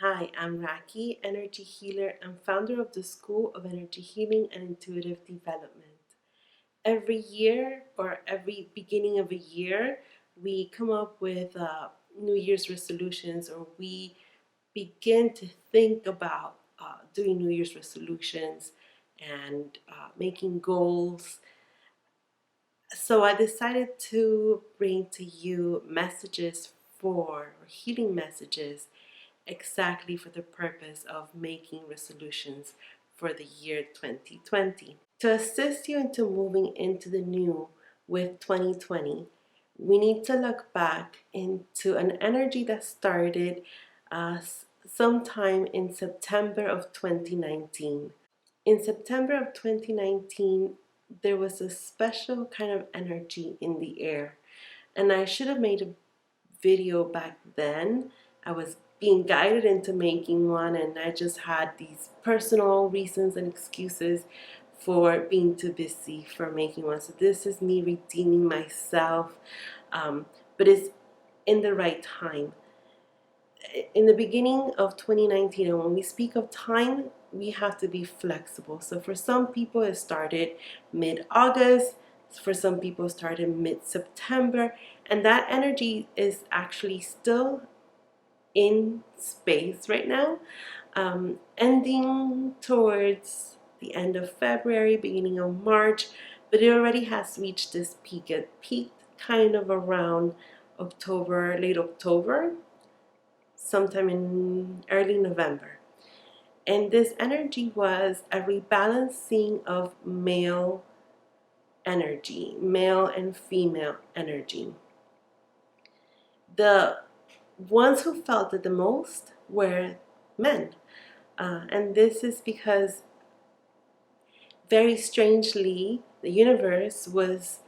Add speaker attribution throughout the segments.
Speaker 1: Hi, I'm Raki, energy healer and founder of the School of Energy Healing and Intuitive Development. Every year or every beginning of a year, we come up with New Year's resolutions, or we begin to think about doing New Year's resolutions and making goals. So I decided to bring to you messages or healing messages exactly for the purpose of making resolutions for the year 2020. To assist you into moving into the new with 2020, we need to look back into an energy that started sometime in September of 2019. In September of 2019, there was a special kind of energy in the air, and I should have made a video back then. I was being guided into making one, and I just had these personal reasons and excuses for being too busy for making one. So this is me redeeming myself, but it's in the right time. In the beginning of 2019, and when we speak of time, we have to be flexible. So for some people, it started mid-August. For some people, it started mid-September. And that energy is actually still in space right now, ending towards the end of February, beginning of March. But it already has reached this peak. It peaked kind of around October, late October, sometime in early November. And this energy was a rebalancing of male energy, male and female energy. The ones who felt it the most were men. And this is because, very strangely, the universe was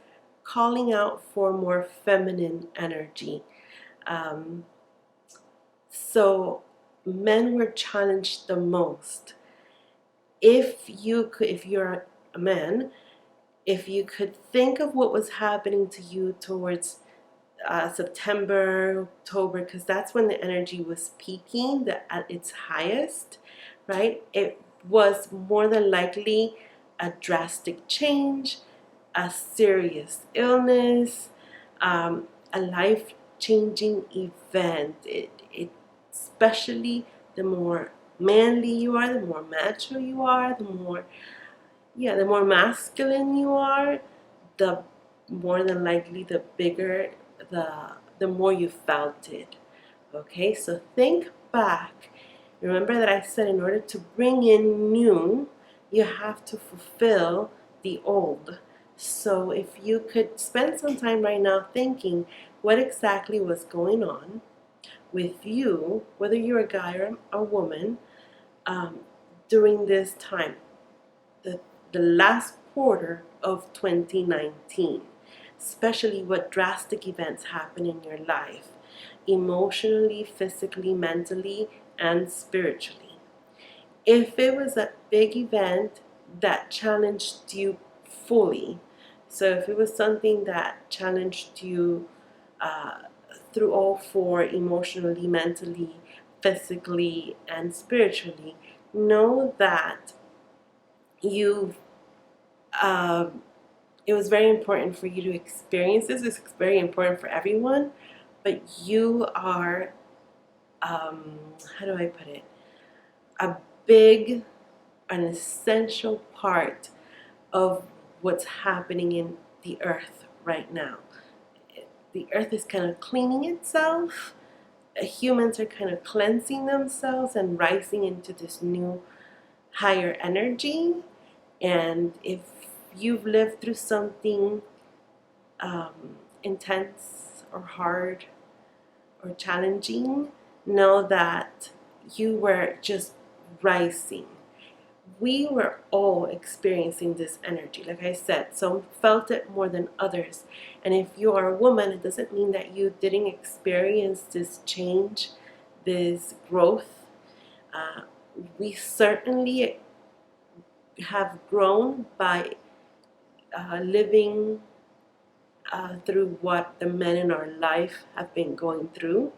Speaker 1: calling out for more feminine energy. Um, so men were challenged the most. If you're a man, if you could think of what was happening to you towards September, October, because that's when the energy was peaking, at its highest, right? It was more than likely a drastic change, a serious illness, a life-changing event. Especially the more manly you are, the more macho you are, the more masculine you are, the more than likely the bigger the more you felt it. Okay, so think back. Remember that I said in order to bring in new, you have to fulfill the old. So if you could spend some time right now thinking what exactly was going on with you, whether you're a guy or a woman, um, during this time, the, the last quarter of 2019, especially what drastic events happen in your life, emotionally, physically, mentally, and spiritually. If it was a big event that challenged you fully, so if it was something that challenged you uh, through all four, emotionally, mentally, physically, and spiritually, know that you it was very important for you to experience this. It's very important for everyone, but you are, how do I put it, a big, an essential part of what's happening in the earth right now. The earth is kind of cleaning itself. Humans are kind of cleansing themselves and rising into this new higher energy. And if you've lived through something intense or hard or challenging, know that you were just rising. We were all experiencing this energy, like I said. Some felt it more than others. And if you are a woman, it doesn't mean that you didn't experience this change, this growth. We certainly have grown by living through what the men in our life have been going through.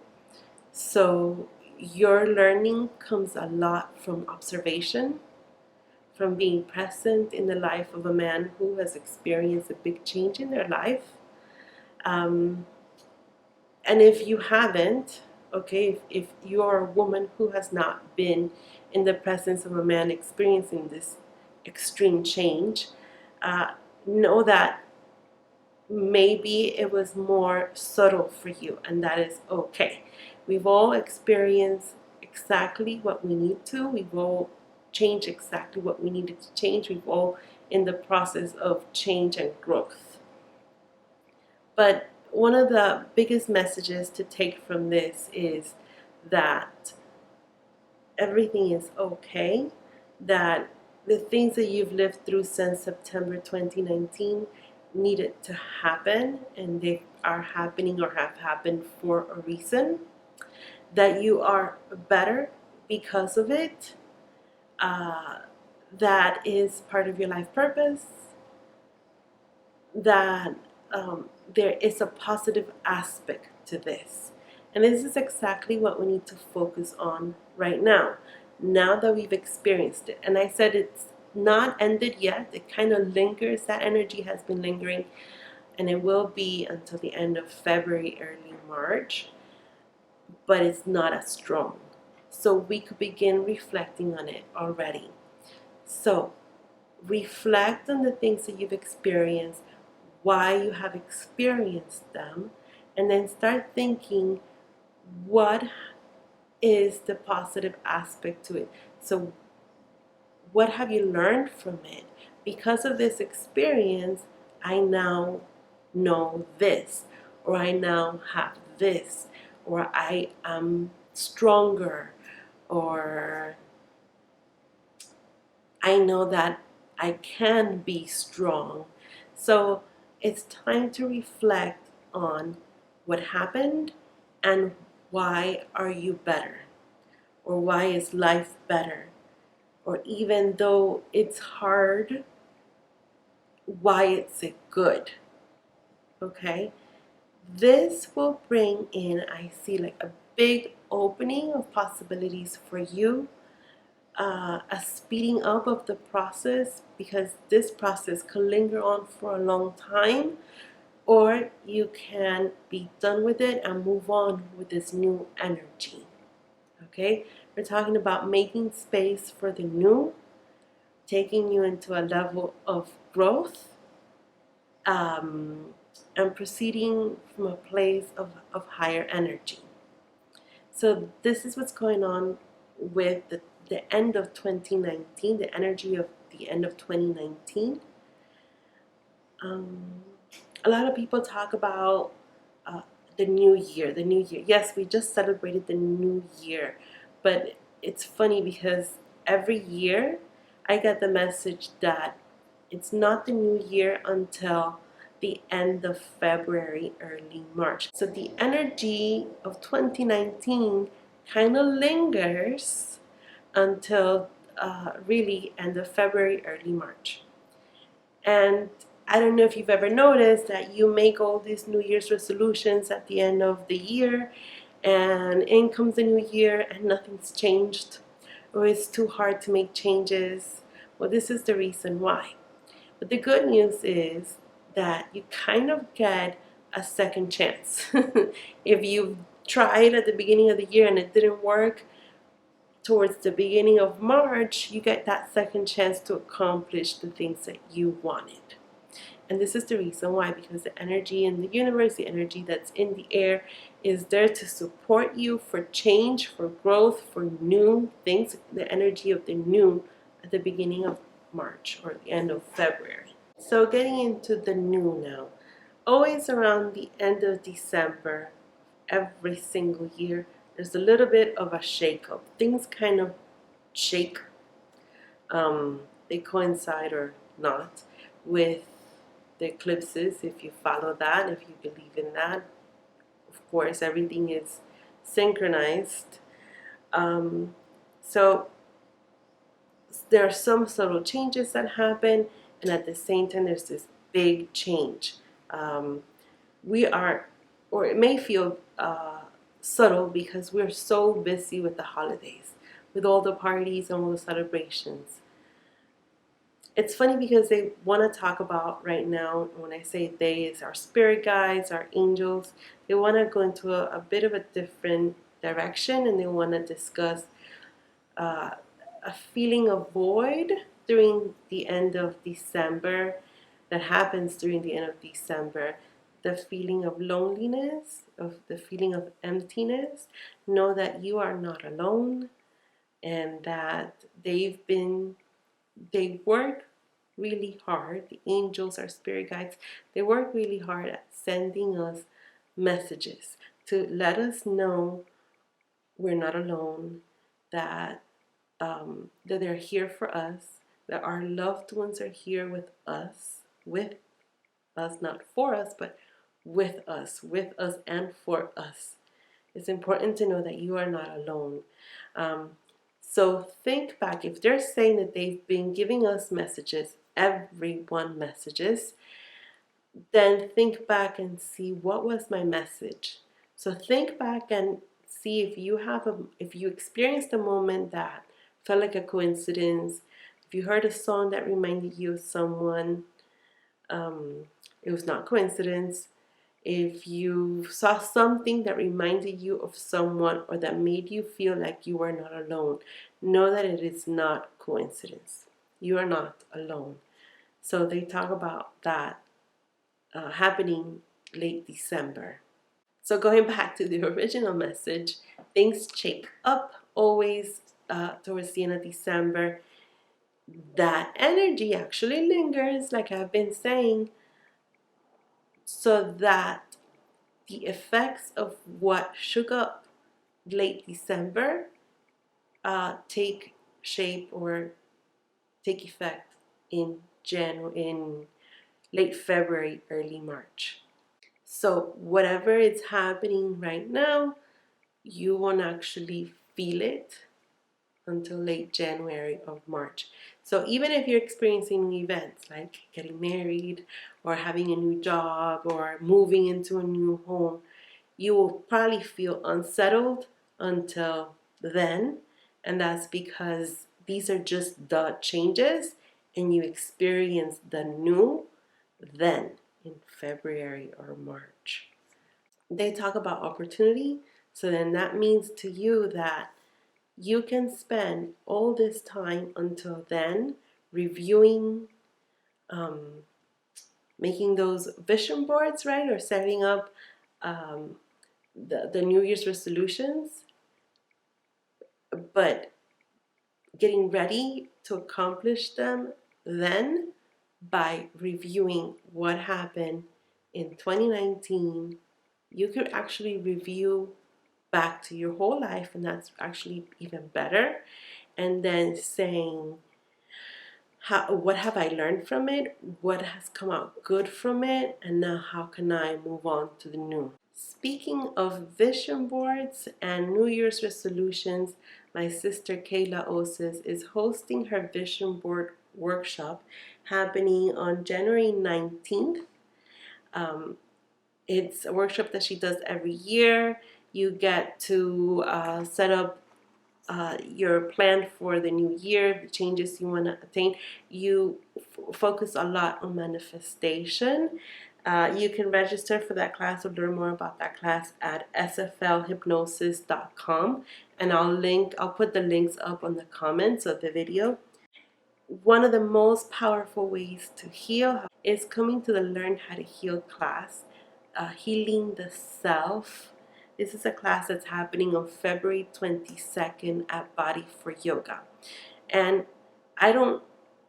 Speaker 1: So your learning comes a lot from observation, from being present in the life of a man who has experienced a big change in their life. And if you haven't, okay, if you are a woman who has not been in the presence of a man experiencing this extreme change, know that maybe it was more subtle for you, and that is okay. We've all experienced exactly what we need to. We've all changed exactly what we needed to change. We've all in the process of change and growth. But one of the biggest messages to take from this is that everything is okay, that the things that you've lived through since September 2019 needed to happen, and they are happening or have happened for a reason, that you are better because of it, that is part of your life purpose, that there is a positive aspect to this. And this is exactly what we need to focus on right now that we've experienced it. And I said it's not ended yet. It kind of lingers. That energy has been lingering, and it will be until the end of February, early March, but it's not as strong. So we could begin reflecting on it already. So reflect on the things that you've experienced, why you have experienced them, and then start thinking, what is the positive aspect to it? So what have you learned from it? Because of this experience, I now know this, or I now have this, or I am stronger, or I know that I can be strong. So it's time to reflect on what happened and why are you better, or why is life better, or even though it's hard, why it's it good. Okay, this will bring in, I see, like a big opening of possibilities for you, a speeding up of the process, because this process could linger on for a long time, or you can be done with it and move on with this new energy. Okay, we're talking about making space for the new, taking you into a level of growth, and proceeding from a place of higher energy. So this is what's going on with the end of 2019, the energy of the end of 2019. A lot of people talk about the new year, the new year. Yes, we just celebrated the new year, but it's funny because every year I get the message that it's not the new year until the end of February, early March. So the energy of 2019 kind of lingers until really end of February, early March. And I don't know if you've ever noticed that you make all these New Year's resolutions at the end of the year, and in comes the new year and nothing's changed, or it's too hard to make changes. Well, this is the reason why. But the good news is that you kind of get a second chance. If you tried at the beginning of the year and it didn't work, towards the beginning of March, you get that second chance to accomplish the things that you wanted. And this is the reason why, because the energy in the universe, the energy that's in the air, is there to support you for change, for growth, for new things, the energy of the new at the beginning of March or the end of February. So getting into the new now, always around the end of December, every single year, there's a little bit of a shake-up. Things kind of shake. They coincide or not with the eclipses, if you follow that, if you believe in that. Of course, everything is synchronized. So there are some subtle changes that happen, and at the same time there's this big change. We are, or it may feel subtle because we're so busy with the holidays, with all the parties and all the celebrations. It's funny because they want to talk about right now, when I say they, is our spirit guides, our angels. They want to go into a bit of a different direction, and they want to discuss uh, a feeling of void during the end of December, that happens during the end of December. The feeling of loneliness, of the feeling of emptiness. Know that you are not alone, and that they work really hard. The angels, our spirit guides, they work really hard at sending us messages to let us know we're not alone, that that they're here for us, that our loved ones are here with us, not for us, but with us and for us. It's important to know that you are not alone. Um, so think back. If they're saying that they've been giving us messages, everyone messages, then think back and see, what was my message? So think back and see if you experienced a moment that felt like a coincidence, if you heard a song that reminded you of someone, it was not coincidence. If you saw something that reminded you of someone or that made you feel like you were not alone, know that it is not coincidence. You are not alone. So they talk about that happening late December. So going back to the original message, things shake up always towards the end of December. That energy actually lingers, like I've been saying, so that the effects of what shook up late December take shape or take effect in in late February, early March. So whatever is happening right now, you won't actually feel it until late January or March. So even if you're experiencing events like getting married or having a new job or moving into a new home, you will probably feel unsettled until then. And that's because these are just the changes, and you experience the new then in February or March. They talk about opportunity. So then that means to you that you can spend all this time until then reviewing, um, making those vision boards, right? Or setting up um, the New Year's resolutions, but getting ready to accomplish them then by reviewing what happened in 2019. You could actually review back to your whole life, and that's actually even better. And then saying, what have I learned from it? What has come out good from it? And now how can I move on to the new? Speaking of vision boards and New Year's resolutions, my sister Kayla Oses is hosting her vision board workshop happening on January 19th. It's a workshop that she does every year. You get to set up your plan for the new year, the changes you want to attain. You focus a lot on manifestation. You can register for that class or learn more about that class at sflhypnosis.com, and I'll put the links up on the comments of the video. One of the most powerful ways to heal is coming to the Learn How to Heal class, Healing the Self. This is a class that's happening on February 22nd at Body for Yoga. And I don't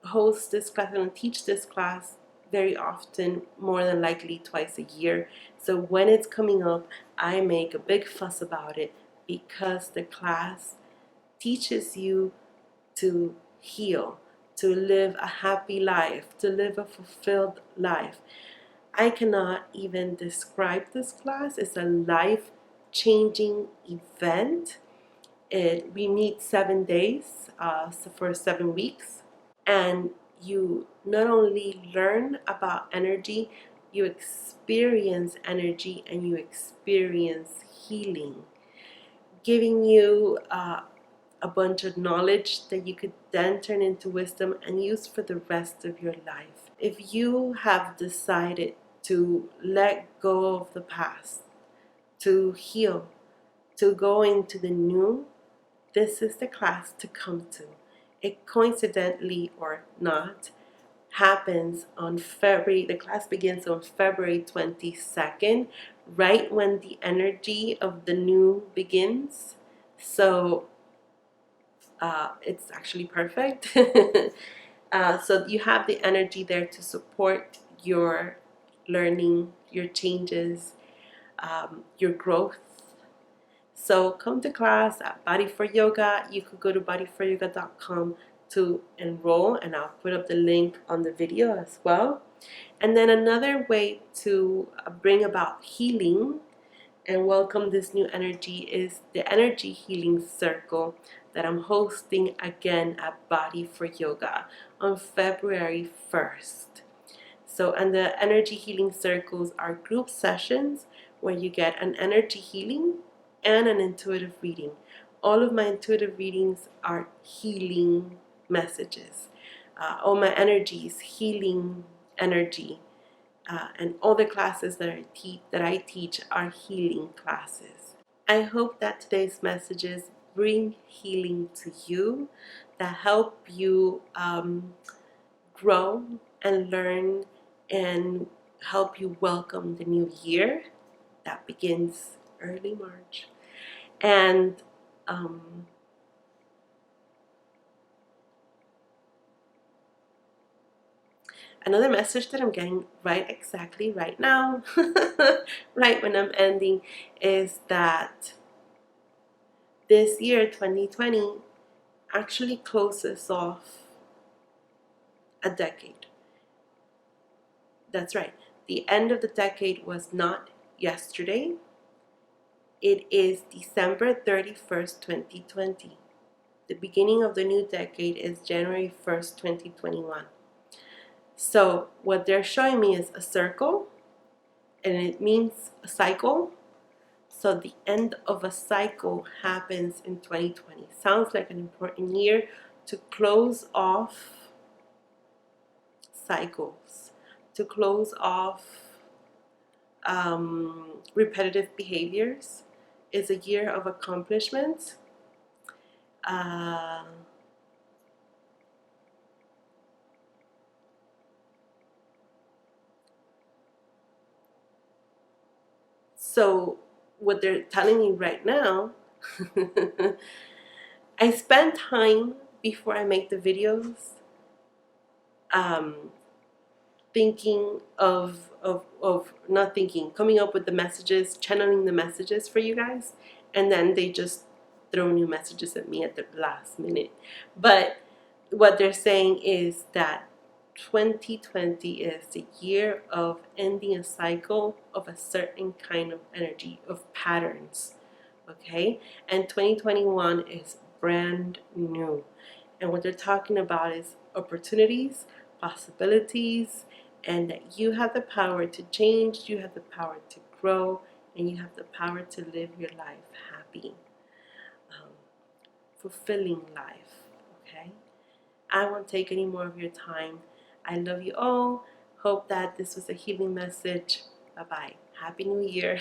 Speaker 1: host this class, I don't teach this class very often, more than likely twice a year. So when it's coming up, I make a big fuss about it because the class teaches you to heal, to live a happy life, to live a fulfilled life. I cannot even describe this class. It's a life-changing event. We meet 7 days, so for 7 weeks, and you not only learn about energy, you experience energy and you experience healing. giving you a bunch of knowledge that you could then turn into wisdom and use for the rest of your life. If you have decided to let go of the past, to heal, to go into the new, this is the class to come to. It coincidentally or not happens on the class begins on February 22nd, right when the energy of the new begins. So it's actually perfect. So you have the energy there to support your learning, your changes, your growth. So come to class at Body for Yoga. You could go to bodyforyoga.com to enroll, and I'll put up the link on the video as well. And then another way to bring about healing and welcome this new energy is the energy healing circle that I'm hosting again at Body for Yoga on February 1st. So, and the energy healing circles are group sessions where you get an energy healing and an intuitive reading. All of my intuitive readings are healing messages. All my energies, healing energy. And all the classes that I teach are healing classes. I hope that today's messages bring healing to you, that help you grow and learn and help you welcome the new year that begins early March. And another message that I'm getting exactly right now, right when I'm ending, is that this year, 2020, actually closes off a decade. That's right. The end of the decade was not yesterday. It is December 31st, 2020. The beginning of the new decade is January 1st, 2021. So what they're showing me is a circle, and it means a cycle. So the end of a cycle happens in 2020. Sounds like an important year to close off cycles, to close off repetitive behaviors. Is a year of accomplishment. So what they're telling me right now, I spend time before I make the videos thinking coming up with the messages, channeling the messages for you guys, and then they just throw new messages at me at the last minute. But what they're saying is that 2020 is the year of ending a cycle of a certain kind of energy, of patterns, okay? And 2021 is brand new. And what they're talking about is opportunities, possibilities, and that you have the power to change, you have the power to grow, and you have the power to live your life happy, fulfilling life, okay? I won't take any more of your time. I love you all. Hope that this was a healing message. Bye-bye. Happy New Year.